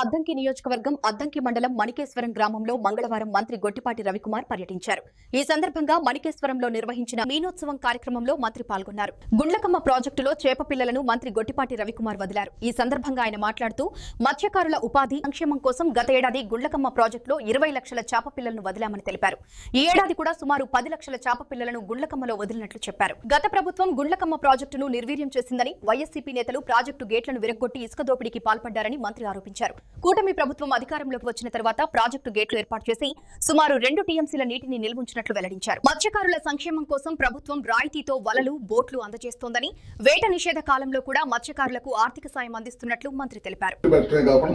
అద్దంకి నియోజకవర్గం అద్దంకి మండలం మణికేశ్వరం గ్రామంలో మంగళవారం మంత్రి గొట్టిపాటి రవికుమార్ పర్యటించారు. ఈ సందర్భంగా మణికేశ్వరంలో నిర్వహించిన మీనోత్సవం కార్యక్రమంలో మంత్రి పాల్గొన్నారు. గుండ్లకమ్మ ప్రాజెక్టులో చేప పిల్లలను మంత్రి గొట్టిపాటి రవికుమార్ వదిలారు. ఈ సందర్భంగా ఆయన మాట్లాడుతూ మత్స్యకారుల ఉపాధి సంక్షేమం కోసం గత ఏడాది గుండ్లకమ్మ ప్రాజెక్టులో 20 లక్షల చేప పిల్లలను వదిలామని తెలిపారు. ఈ ఏడాది కూడా సుమారు 10 లక్షల చేప పిల్లలను గుండ్లకమ్మలో వదిలినట్లు చెప్పారు. గత ప్రభుత్వం గుండ్లకమ్మ ప్రాజెక్టును నిర్వీర్యం చేసిందని, వైఎస్సీపీ నేతలు ప్రాజెక్టు గేట్లను విరగ్గొట్టి ఇసుక దోపిడీకి పాల్పడ్డారని మంత్రి ఆరోపించారు. కూటమి ప్రభుత్వం అధికారంలోకి వచ్చిన తర్వాత ప్రాజెక్టు గేట్లు ఏర్పాటు చేసి సుమారు 2 టీఎంసీల నీటిని నిల్వుంచినట్లు వెల్లడించారు. మత్స్యకారుల సంక్షేమం కోసం ప్రభుత్వం రాయితీతో వలలు, బోట్లు అందజేస్తోందని, వేట నిషేధ కాలంలో కూడా మత్స్యకారులకు ఆర్థిక సాయం అందిస్తున్నట్లు మంత్రి తెలిపారు.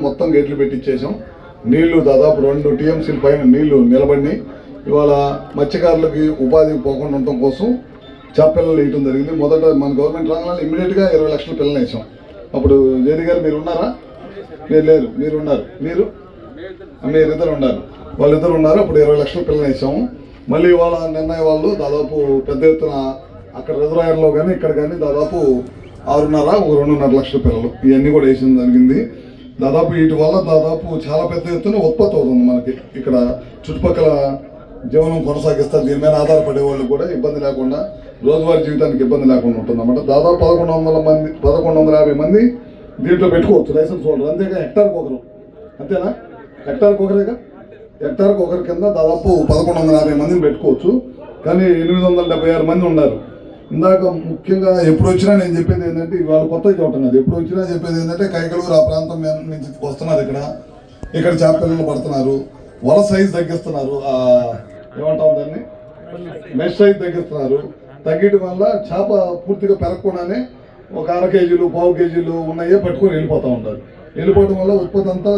మొత్తం గేట్లు పెట్టించేసాం. నీళ్లు దాదాపు 2 టీఎంసీల పైన నీళ్లు నిలబడి ఇవాళ మత్స్యకారులకి ఉపాధి పోకుండా ఉండటం కోసం చేపపిల్లలు వేయటం జరిగింది. మొదట మన గవర్నమెంట్ రాగానే ఇమ్మీడియట్గా 20 లక్షల పిల్లలు వేసాం. అప్పుడు జేడీ గారు మీరు ఉన్నారా? మీరు లేరు, మీరు ఉన్నారు, మీరిద్దరు ఉన్నారు, వాళ్ళిద్దరు ఉన్నారు. అప్పుడు 20 లక్షల పిల్లలు వేసాము. మళ్ళీ వాళ్ళ నిర్ణయం వాళ్ళు దాదాపు పెద్ద ఎత్తున అక్కడ రిజర్వాయర్లో కానీ ఇక్కడ కానీ దాదాపు 2.5 లక్షల పిల్లలు ఇవన్నీ కూడా వేసిన జరిగింది. దాదాపు వీటి వల్ల దాదాపు చాలా పెద్ద ఎత్తున ఉత్పత్తి అవుతుంది. మనకి ఇక్కడ చుట్టుపక్కల జీవనం కొనసాగిస్తారు. దీని మీద ఆధారపడే వాళ్ళు కూడా ఇబ్బంది లేకుండా రోజువారీ జీవితానికి ఇబ్బంది లేకుండా ఉంటుంది అన్నమాట. దాదాపు 1150 మంది దీంట్లో పెట్టుకోవచ్చు లైసెన్స్ హోల్డర్. అంతేగా హెక్టార్కి ఒకరు, అంతేనా? హెక్టార్కి ఒకరేగా, హెక్టార్కి ఒకరి కింద దాదాపు 1150 మందిని పెట్టుకోవచ్చు. కానీ 876 మంది ఉన్నారు. ఇందాక ముఖ్యంగా ఎప్పుడు వచ్చినా నేను చెప్పేది ఏంటంటే, ఇవాళ కొత్తగా చూడటం కాదు, ఎప్పుడు వచ్చినా చెప్పేది ఏంటంటే కైకలూరు ఆ ప్రాంతం నుంచి వస్తున్నారు. ఇక్కడ చేప పిల్లలు పడుతున్నారు, వల సైజు తగ్గిస్తున్నారు, ఏమంటాం దాన్ని, మెష్ సైజు తగ్గిస్తున్నారు. తగ్గడం వల్ల చేప పూర్తిగా పెరగకుండానే ఒక 1/2 కేజీలు 1/4 కేజీలు ఉన్నాయే పట్టుకొని వెళ్ళిపోతూ ఉంటారు. వెళ్ళిపోవడం వల్ల ఉత్పత్తి అంతా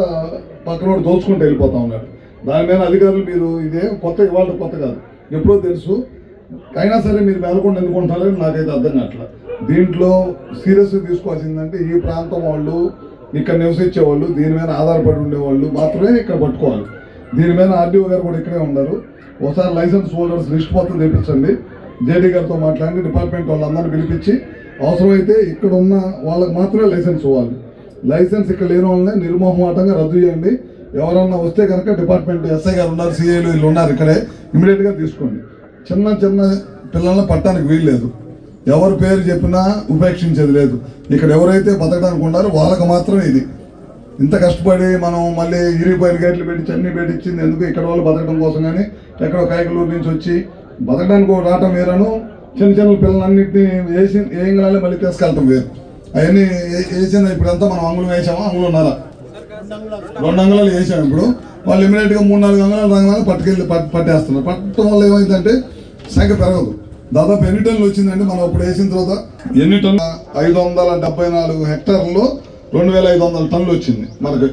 పక్కన దోచుకుంటూ వెళ్ళిపోతూ ఉన్నారు. దాని మీద అధికారులు మీరు ఇదే కొత్త, ఇవాళ కొత్త కాదు, ఎప్పుడో తెలుసు, అయినా సరే మీరు మేలకుండా ఎందుకుంటారని నాకైతే అర్థం కావట్లేదు. దీంట్లో సీరియస్గా తీసుకోవాల్సిందంటే ఈ ప్రాంతం వాళ్ళు, ఇక్కడ నివసించే వాళ్ళు, దీని మీద ఆధారపడి ఉండేవాళ్ళు మాత్రమే ఇక్కడ పట్టుకోవాలి. దీని మీద ఆర్డీఓ గారు కూడా ఇక్కడే ఉన్నారు. ఒకసారి లైసెన్స్ హోల్డర్స్ లిస్ట్ మొత్తం తెప్పించండి. జేడీ గారితో మాట్లాడి డిపార్ట్మెంట్ వాళ్ళందరినీ పిలిపించి అవసరమైతే ఇక్కడ ఉన్న వాళ్ళకి మాత్రమే లైసెన్స్ ఇవ్వాలి. లైసెన్స్ ఇక్కడ లేని వాళ్ళని నిర్మోహమాటంగా రద్దు చేయండి. ఎవరన్నా వస్తే కనుక డిపార్ట్మెంట్ ఎస్ఐ గారు ఉన్నారు, సిఐలు వీళ్ళు ఉన్నారు, ఇక్కడే ఇమీడియట్గా తీసుకోండి. చిన్న పిల్లల్ని పట్టడానికి వీల్లేదు. ఎవరి పేరు చెప్పినా ఉపేక్షించేది లేదు. ఇక్కడ ఎవరైతే బతకడానికి ఉన్నారో వాళ్ళకి మాత్రమే ఇది. ఇంత కష్టపడి మనం మళ్ళీ ఇరిగిపోయిన గేట్లు పెట్టించి అన్ని పెట్టించింది ఎందుకు? ఇక్కడ వాళ్ళు బతకడం కోసం. కానీ ఎక్కడో కైకలూరు నుంచి వచ్చి బతకడానికి రావటం వేరను, చిన్న పిల్లలన్నింటినీ వేయంగానే మళ్ళీ తీసుకెళ్ళటం వేరు. అవన్నీ వేసిన ఇప్పుడంతా మనం అంగుళం వేసామా, అంగుళన్నర 2 అంగుళాలు వేసాం. ఇప్పుడు వాళ్ళు ఇమీడియట్గా 3-4 అంగుళాలు రంగానే పట్టేస్తున్నారు. పట్టడం వల్ల ఏమైందంటే సంఖ్య పెరగదు. దాదాపు ఎన్ని టన్నులు వచ్చిందంటే మనం అప్పుడు వేసిన తర్వాత ఎన్ని టన్ను 574 హెక్టార్లలో 2500 టన్నులు వచ్చింది మనకి.